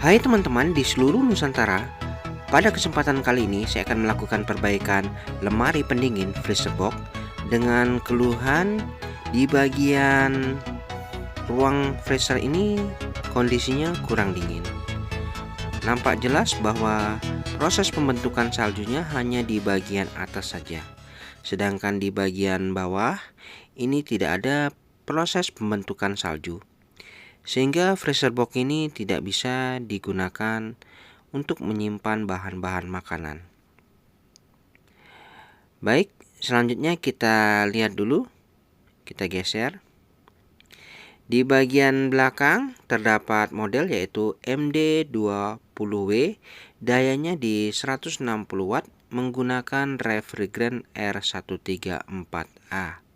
Hai teman-teman di seluruh Nusantara, pada kesempatan kali ini saya akan melakukan perbaikan lemari pendingin freezer box dengan keluhan di bagian ruang freezer ini kondisinya kurang dingin. Nampak jelas bahwa proses pembentukan saljunya hanya di bagian atas saja, sedangkan di bagian bawah ini tidak ada proses pembentukan salju. Sehingga freezer box ini tidak bisa digunakan untuk menyimpan bahan-bahan makanan. Baik, selanjutnya kita lihat dulu. Kita geser. Di bagian belakang terdapat model yaitu MD20W, dayanya di 160 watt menggunakan refrigerant R134A.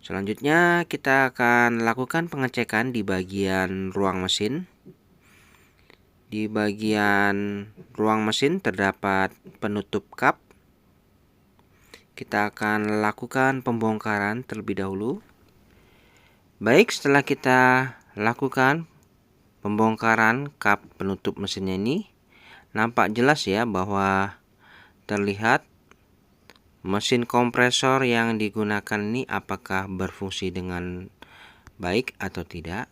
Selanjutnya kita akan lakukan pengecekan di bagian ruang mesin. Di bagian ruang mesin terdapat penutup kap. Kita akan lakukan pembongkaran terlebih dahulu. Baik, setelah kita lakukan pembongkaran kap penutup mesinnya ini, nampak jelas ya bahwa terlihat mesin kompresor yang digunakan ini apakah berfungsi dengan baik atau tidak.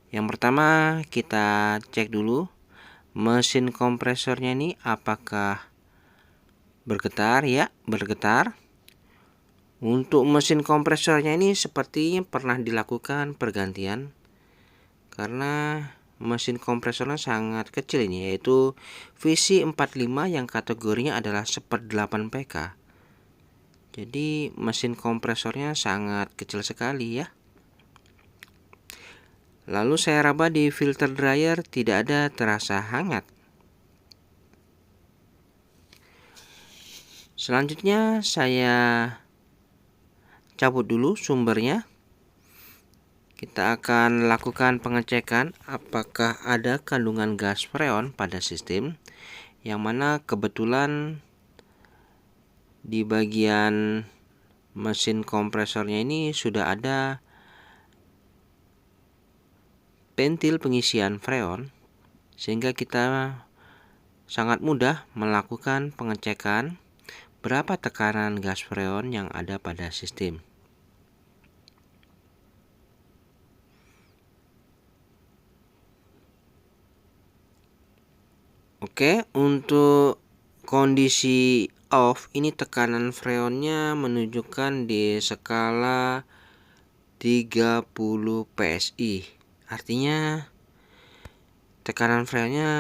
Yang pertama kita cek dulu mesin kompresornya ini apakah bergetar. Ya, bergetar. Untuk mesin kompresornya ini sepertinya pernah dilakukan pergantian karena mesin kompresornya sangat kecil ini, yaitu VC45 yang kategorinya adalah 1/8 PK. Jadi mesin kompresornya sangat kecil sekali ya. Lalu saya raba di filter dryer, tidak ada terasa hangat. Selanjutnya saya cabut dulu sumbernya. Kita akan lakukan pengecekan apakah ada kandungan gas freon pada sistem, yang mana kebetulan di bagian mesin kompresornya ini sudah ada pentil pengisian freon, sehingga kita sangat mudah melakukan pengecekan berapa tekanan gas freon yang ada pada sistem. Oke, untuk kondisi off ini tekanan freonnya menunjukkan di skala 30 PSI. Artinya tekanan freonnya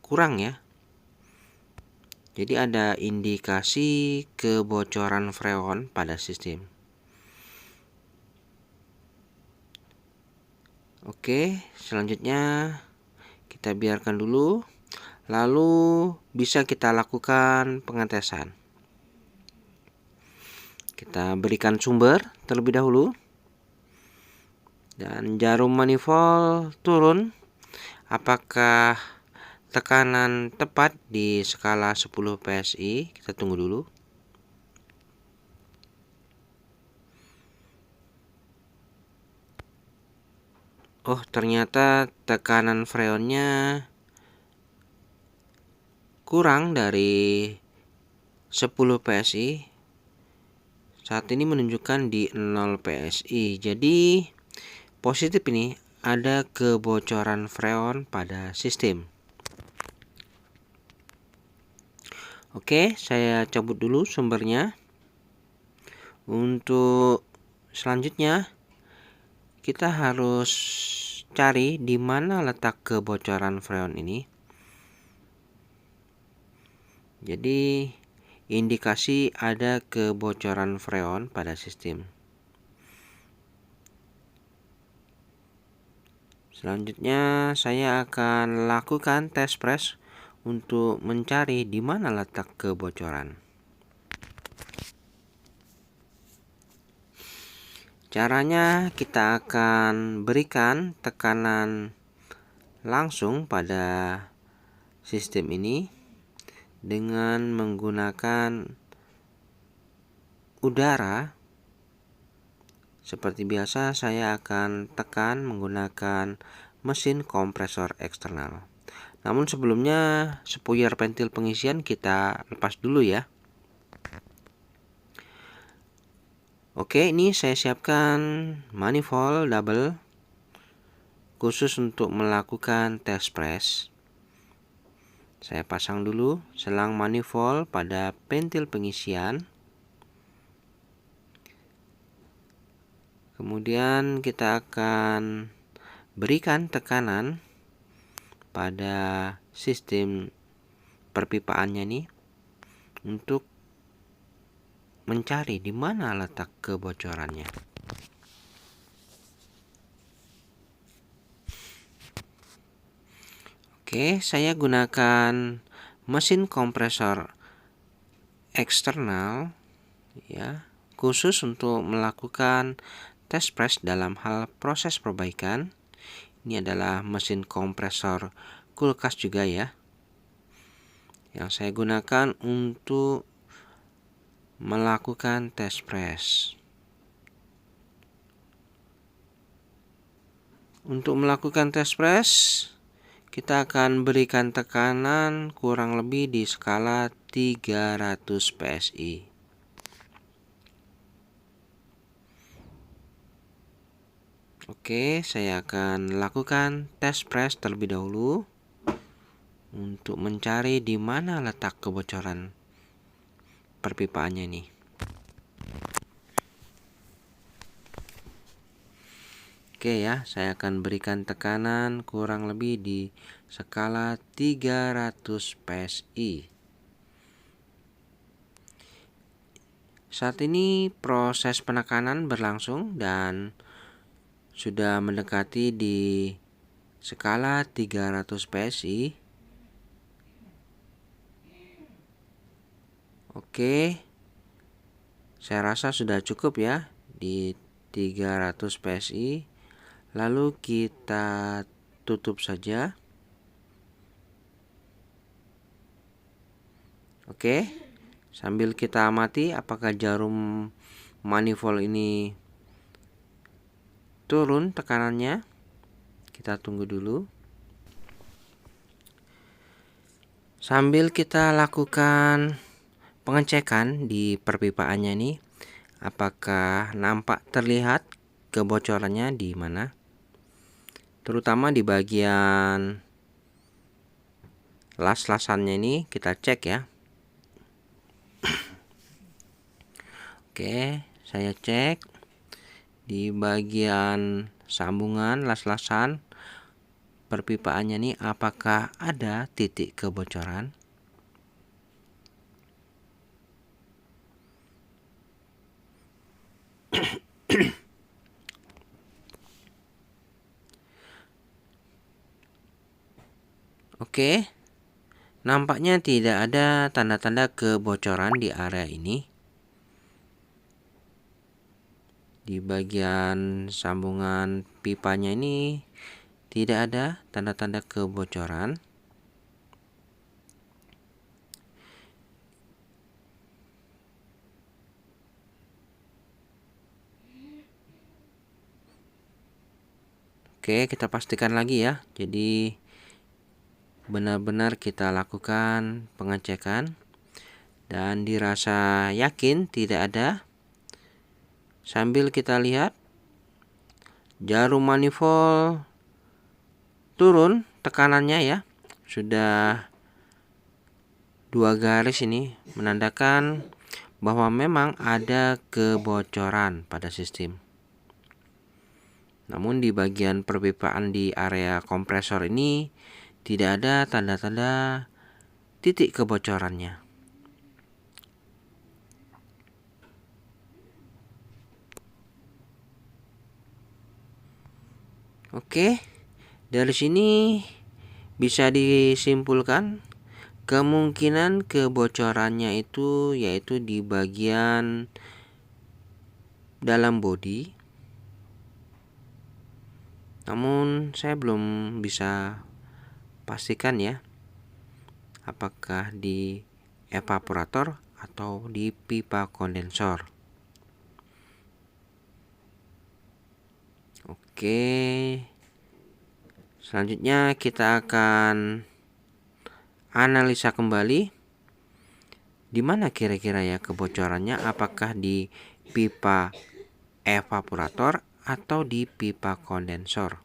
kurang ya. Jadi ada indikasi kebocoran freon pada sistem. Oke, selanjutnya kita biarkan dulu. Lalu bisa kita lakukan pengetesan. Kita berikan sumber terlebih dahulu. Dan jarum manifold turun. Apakah tekanan tepat di skala 10 PSI? Kita tunggu dulu. Oh, ternyata tekanan freonnya kurang dari 10 PSI. Saat ini menunjukkan di 0 PSI. Jadi positif ini, ada kebocoran freon pada sistem. Oke, saya cabut dulu sumbernya. Untuk selanjutnya kita harus cari di mana letak kebocoran freon ini. Jadi indikasi ada kebocoran freon pada sistem. Selanjutnya saya akan lakukan tes press untuk mencari di mana letak kebocoran. Caranya kita akan berikan tekanan langsung pada sistem ini dengan menggunakan udara Seperti biasa, saya akan tekan menggunakan mesin kompresor eksternal. Namun sebelumnya, spuyer pentil pengisian kita lepas dulu ya. Oke, ini saya siapkan manifold double khusus untuk melakukan test press. Saya pasang dulu selang manifold pada pentil pengisian. Kemudian kita akan berikan tekanan pada sistem perpipaannya nih untuk mencari di mana letak kebocorannya. Oke, saya gunakan mesin kompresor eksternal ya, khusus untuk melakukan test press dalam hal proses perbaikan. Ini adalah mesin kompresor kulkas juga ya, yang saya gunakan untuk melakukan test press. Untuk melakukan test press, kita akan berikan tekanan kurang lebih di skala 300 PSI. Oke, saya akan lakukan test press terlebih dahulu untuk mencari di mana letak kebocoran perpipaannya nih. Oke ya, saya akan berikan tekanan kurang lebih di skala 300 PSI. Saat ini proses penekanan berlangsung dan sudah mendekati di skala 300 PSI. Oke, saya rasa sudah cukup ya di 300 PSI. Lalu kita tutup saja. Oke, sambil kita amati apakah jarum manifold ini turun tekanannya. Kita tunggu dulu. Sambil kita lakukan pengecekan di perpipaannya nih, apakah nampak terlihat kebocorannya di mana? Terutama di bagian las-lasannya ini kita cek ya. Oke, saya cek di bagian sambungan las-lasan perpipaannya nih, apakah ada titik kebocoran. Oke, nampaknya tidak ada tanda-tanda kebocoran di area ini. Di bagian sambungan pipanya ini tidak ada tanda-tanda kebocoran. Oke, kita pastikan lagi ya. Jadi benar-benar kita lakukan pengecekan dan dirasa yakin tidak ada. Sambil kita lihat jarum manifold turun tekanannya ya. Sudah 2 garis ini menandakan bahwa memang ada kebocoran pada sistem. Namun di bagian perpipaan di area kompresor ini tidak ada tanda-tanda titik kebocorannya. Oke, dari sini bisa disimpulkan kemungkinan kebocorannya itu yaitu di bagian dalam bodi. Namun saya belum bisa pastikan ya apakah di evaporator atau di pipa kondensor. Oke. Selanjutnya kita akan analisa kembali di mana kira-kira ya kebocorannya, apakah di pipa evaporator atau di pipa kondensor.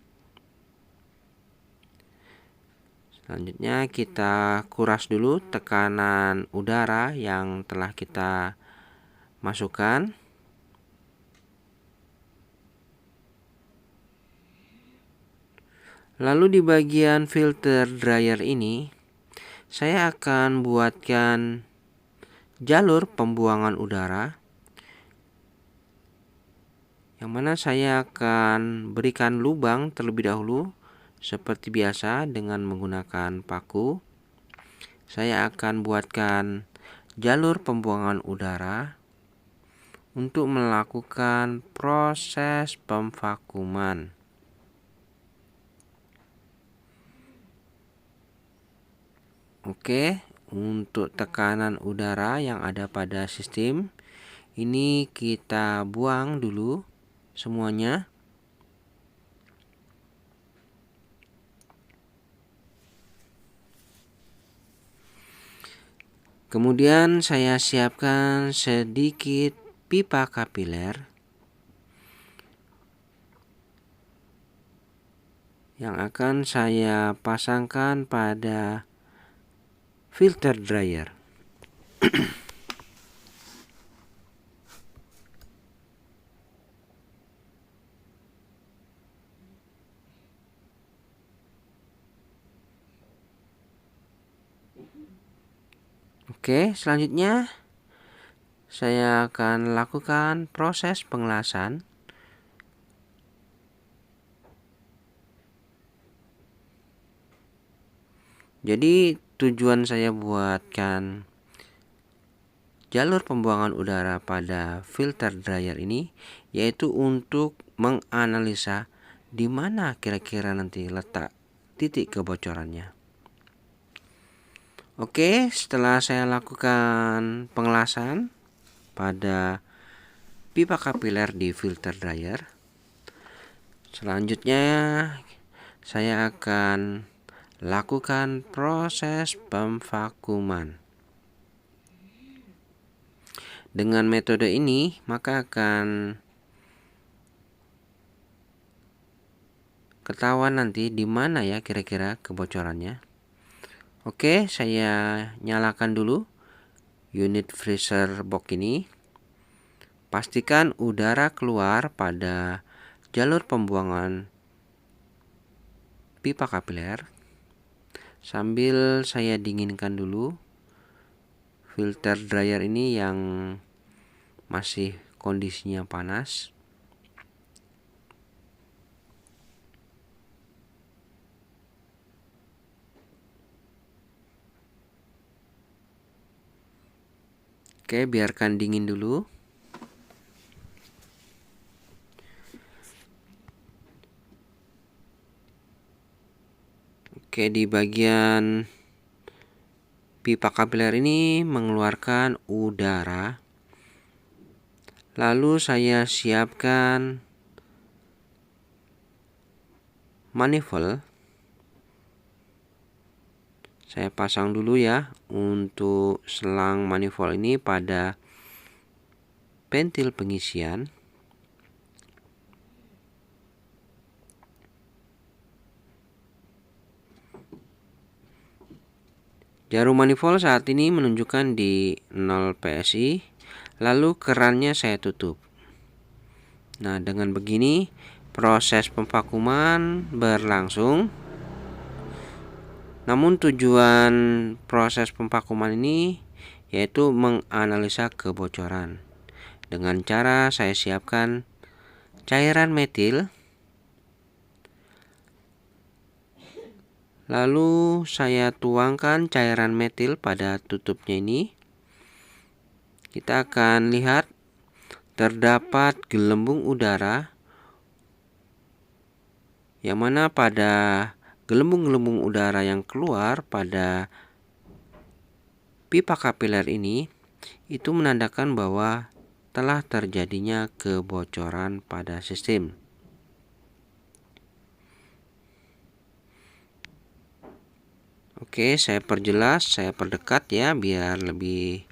Selanjutnya kita kuras dulu tekanan udara yang telah kita masukkan. Lalu di bagian filter dryer ini saya akan buatkan jalur pembuangan udara, yang mana saya akan berikan lubang terlebih dahulu seperti biasa dengan menggunakan paku. Saya akan buatkan jalur pembuangan udara untuk melakukan proses pemvakuman. Oke, untuk tekanan udara yang ada pada sistem ini kita buang dulu semuanya. Kemudian saya siapkan sedikit pipa kapiler yang akan saya pasangkan pada filter dryer. Oke, selanjutnya saya akan lakukan proses pengelasan. Jadi tujuan saya buatkan jalur pembuangan udara pada filter dryer ini yaitu untuk menganalisa di mana kira-kira nanti letak titik kebocorannya. Oke, setelah saya lakukan pengelasan pada pipa kapiler di filter dryer, selanjutnya saya akan lakukan proses pemvakuman. Dengan metode ini maka akan ketahuan nanti di mana ya kira-kira kebocorannya. Oke, saya nyalakan dulu unit freezer box ini. Pastikan udara keluar pada jalur pembuangan pipa kapiler. Sambil saya dinginkan dulu filter dryer ini yang masih kondisinya panas. Oke, biarkan dingin dulu. Oke, di bagian pipa kapiler ini mengeluarkan udara. Lalu saya siapkan manifold. Saya pasang dulu ya untuk selang manifold ini pada ventil pengisian. Jarum manifold saat ini menunjukkan di 0 PSI, lalu kerannya saya tutup. Nah, dengan begini proses pemvakuman berlangsung. Namun tujuan proses pemvakuman ini yaitu menganalisa kebocoran. Dengan cara saya siapkan cairan metil. Lalu saya tuangkan cairan metil pada tutupnya ini. Kita akan lihat terdapat gelembung udara, yang mana pada gelembung-gelembung udara yang keluar pada pipa kapiler ini itu menandakan bahwa telah terjadinya kebocoran pada sistem. Oke, saya perjelas, saya perdekat ya biar lebih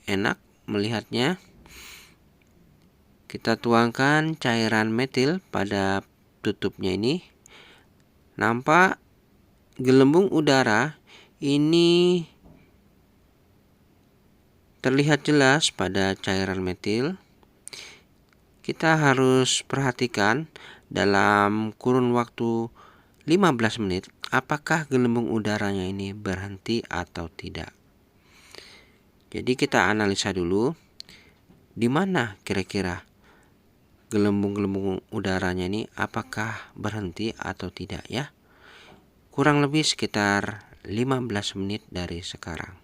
enak melihatnya. Kita tuangkan cairan metil pada tutupnya ini. Nampak gelembung udara ini terlihat jelas pada cairan metil. Kita harus perhatikan dalam kurun waktu 15 menit apakah gelembung udaranya ini berhenti atau tidak. Jadi kita analisa dulu di mana kira-kira gelembung-gelembung udaranya ini apakah berhenti atau tidak ya. Kurang lebih sekitar 15 menit dari sekarang.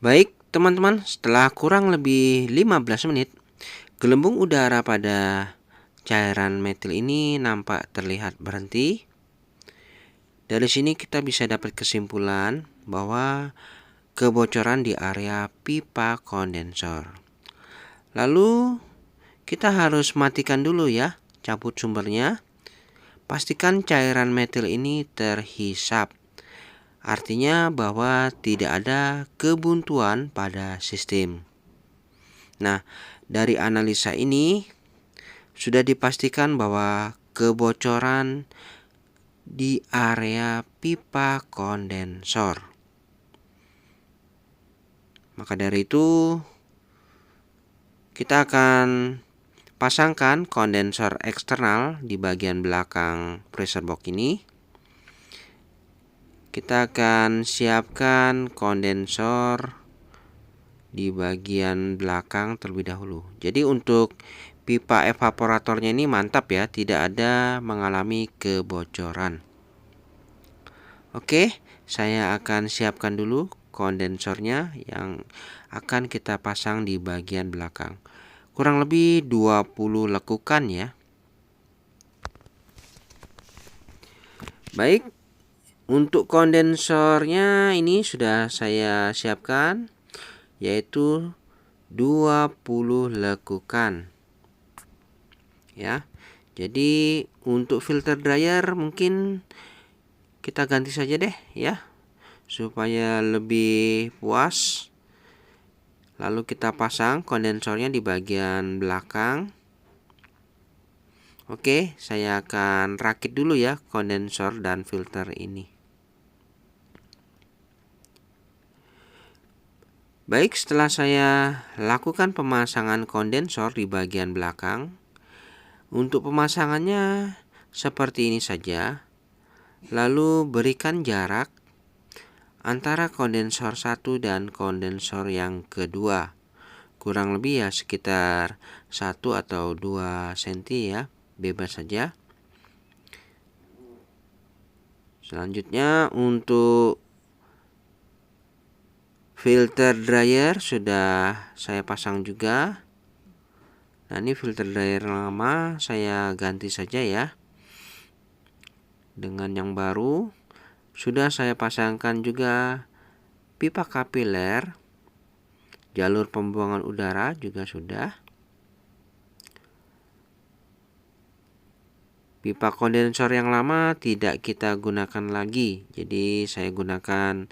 Baik, teman-teman, setelah kurang lebih 15 menit, gelembung udara pada cairan metil ini nampak terlihat berhenti. Dari sini kita bisa dapat kesimpulan bahwa kebocoran di area pipa kondensor. Lalu kita harus matikan dulu ya, cabut sumbernya. Pastikan cairan metil ini terhisap. Artinya bahwa tidak ada kebuntuan pada sistem. Nah, dari analisa ini sudah dipastikan bahwa kebocoran di area pipa kondensor. Maka dari itu, kita akan pasangkan kondensor eksternal di bagian belakang pressure box ini. Kita akan siapkan kondensor di bagian belakang terlebih dahulu. Jadi untuk pipa evaporatornya ini mantap ya, tidak ada mengalami kebocoran. Oke, saya akan siapkan dulu kondensornya yang akan kita pasang di bagian belakang. Kurang lebih 20 lekukan ya. Baik, untuk kondensornya ini sudah saya siapkan, yaitu 20 lekukan. Ya. Jadi untuk filter dryer mungkin kita ganti saja deh ya, supaya lebih puas. Lalu kita pasang kondensornya di bagian belakang. Oke, saya akan rakit dulu ya kondensor dan filter ini. Baik, setelah saya lakukan pemasangan kondensor di bagian belakang, untuk pemasangannya seperti ini saja. Lalu berikan jarak antara kondensor satu dan kondensor yang kedua. Kurang lebih ya sekitar 1 atau 2 cm ya, bebas saja. Selanjutnya untuk filter dryer sudah saya pasang juga. Nah, ini filter dryer lama saya ganti saja ya dengan yang baru. Sudah saya pasangkan juga pipa kapiler, jalur pembuangan udara juga sudah. Pipa kondensor yang lama tidak kita gunakan lagi, jadi saya gunakan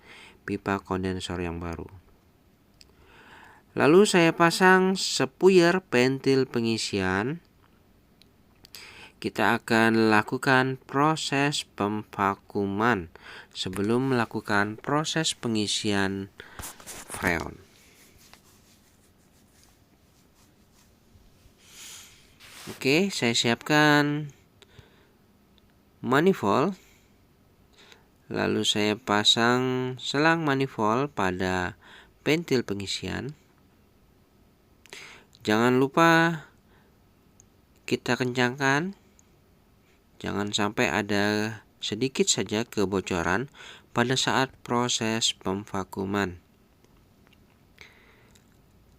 pipa kondensor yang baru. Lalu saya pasang sepuyer pentil pengisian. Kita akan lakukan proses pemvakuman sebelum melakukan proses pengisian freon. Oke, saya siapkan manifold. Lalu saya pasang selang manifold pada pentil pengisian. Jangan lupa kita kencangkan. Jangan sampai ada sedikit saja kebocoran pada saat proses pemvakuman.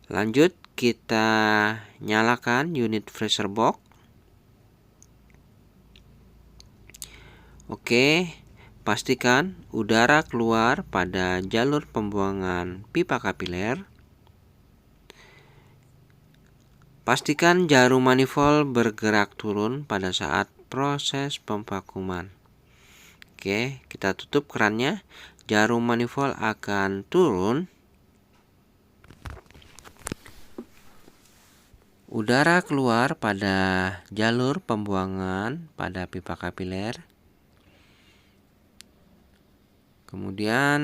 Lanjut, kita nyalakan unit pressure box. Oke, pastikan udara keluar pada jalur pembuangan pipa kapiler. Pastikan jarum manifold bergerak turun pada saat proses pemvakuman. Oke, kita tutup kerannya. Jarum manifold akan turun. Udara keluar pada jalur pembuangan pada pipa kapiler. Kemudian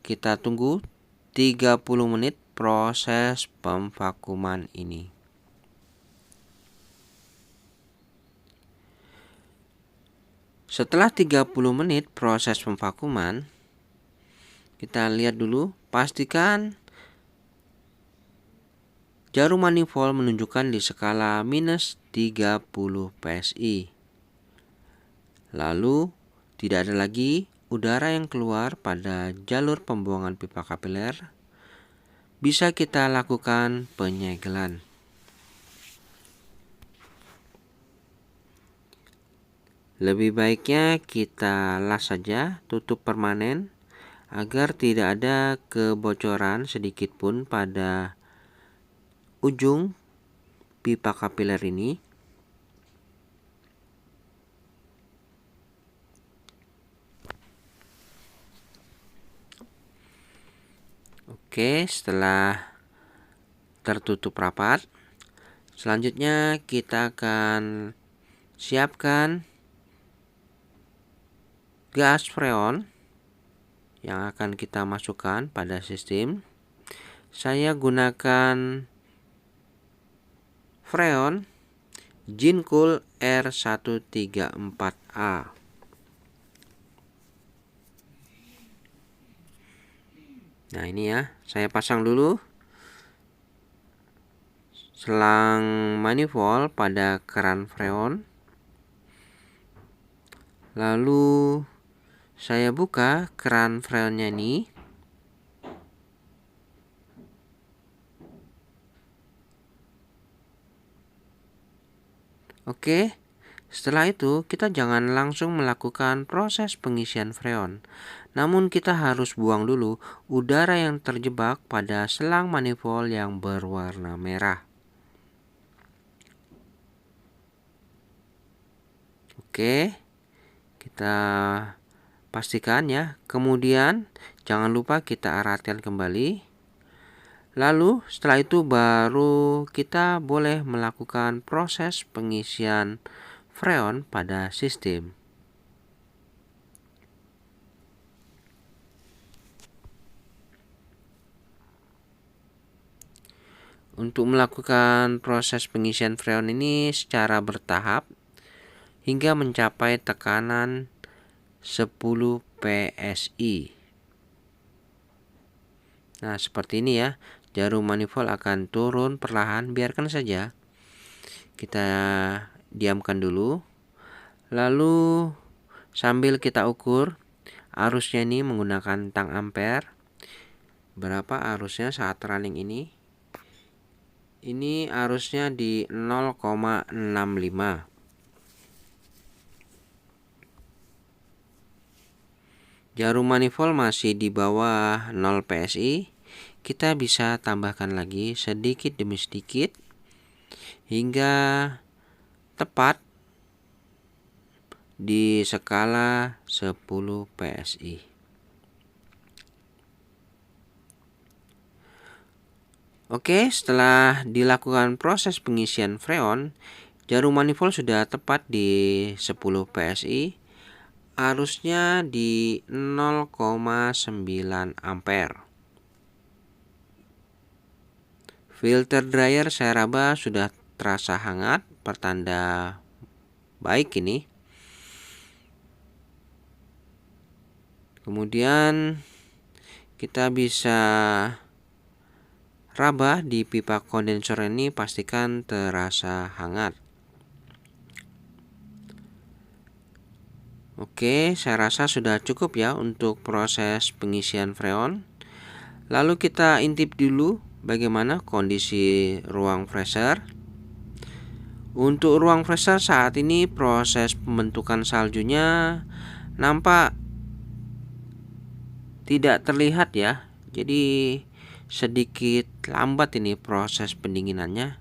kita tunggu 30 menit proses pemvakuman ini. Setelah 30 menit proses pemvakuman, kita lihat dulu, pastikan jarum manifold menunjukkan di skala minus 30 PSI. Lalu tidak ada lagi udara yang keluar pada jalur pembuangan pipa kapiler. bisa kita lakukan penyegelan. Lebih baiknya kita las saja, tutup permanen agar tidak ada kebocoran sedikit pun pada ujung pipa kapiler ini. Oke, setelah tertutup rapat, selanjutnya kita akan siapkan gas freon yang akan kita masukkan pada sistem. Saya gunakan freon Jincool R134A. Nah, ini ya, saya pasang dulu selang manifold pada keran freon. Lalu saya buka keran freonnya ini. Oke, setelah itu kita jangan langsung melakukan proses pengisian freon. Namun kita harus buang dulu udara yang terjebak pada selang manifold yang berwarna merah. Oke, kita pastikan ya. Kemudian jangan lupa kita eratkan kembali. Lalu setelah itu baru kita boleh melakukan proses pengisian freon pada sistem. Untuk melakukan proses pengisian freon ini secara bertahap hingga mencapai tekanan 10 PSI. Nah, seperti ini ya. Jarum manifold akan turun perlahan, biarkan saja. Kita diamkan dulu. Lalu sambil kita ukur arusnya ini menggunakan tang ampere. Berapa arusnya saat running ini? Ini arusnya di 0,65. Jarum manifold masih di bawah 0 PSI. Kita bisa tambahkan lagi sedikit demi sedikit hingga tepat di skala 10 PSI. Oke, setelah dilakukan proses pengisian freon, jarum manifold sudah tepat di 10 PSI. Arusnya di 0,9 ampere. Filter dryer saya raba sudah terasa hangat, pertanda baik ini. Kemudian kita bisa raba di pipa kondensor ini, pastikan terasa hangat. Oke, saya rasa sudah cukup ya untuk proses pengisian freon. Lalu kita intip dulu bagaimana kondisi ruang freezer. Untuk ruang freezer saat ini proses pembentukan saljunya nampak tidak terlihat ya. Jadi sedikit lambat ini proses pendinginannya.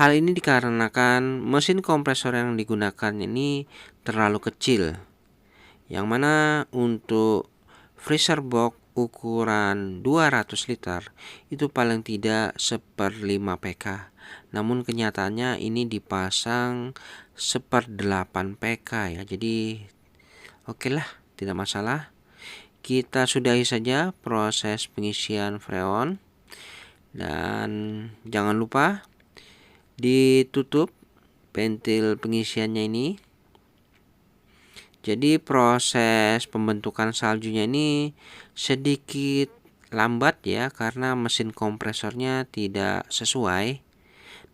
Hal ini dikarenakan mesin kompresor yang digunakan ini terlalu kecil. Yang mana untuk freezer box ukuran 200 liter itu paling tidak 1/5 PK. Namun kenyataannya ini dipasang 1/8 PK ya. Jadi oke lah, tidak masalah. Kita sudahi saja proses pengisian freon. Dan jangan lupa ditutup ventil pengisiannya ini. Jadi proses pembentukan saljunya ini sedikit lambat ya, karena mesin kompresornya tidak sesuai.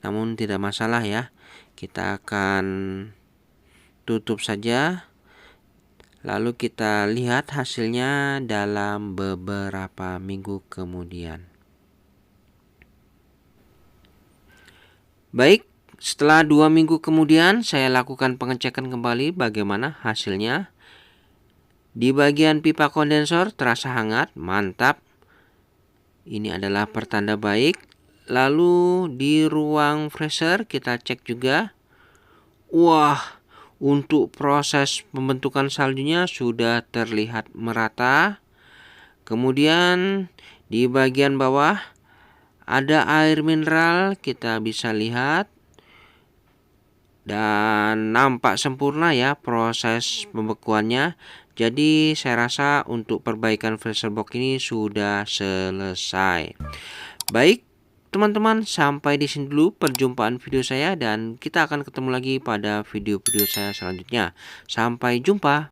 Namun tidak masalah ya. Kita akan tutup saja. Lalu kita lihat hasilnya dalam beberapa minggu kemudian. Baik, setelah 2 minggu kemudian saya lakukan pengecekan kembali bagaimana hasilnya. Di bagian pipa kondensor terasa hangat, mantap. Ini adalah pertanda baik. Lalu di ruang freezer kita cek juga. Wah, untuk proses pembentukan saljunya sudah terlihat merata. Kemudian di bagian bawah ada air mineral, kita bisa lihat. Dan nampak sempurna ya proses pembekuannya. Jadi saya rasa untuk perbaikan freezer box ini sudah selesai. Baik, teman-teman, sampai di sini dulu perjumpaan video saya dan kita akan ketemu lagi pada video-video saya selanjutnya. Sampai jumpa.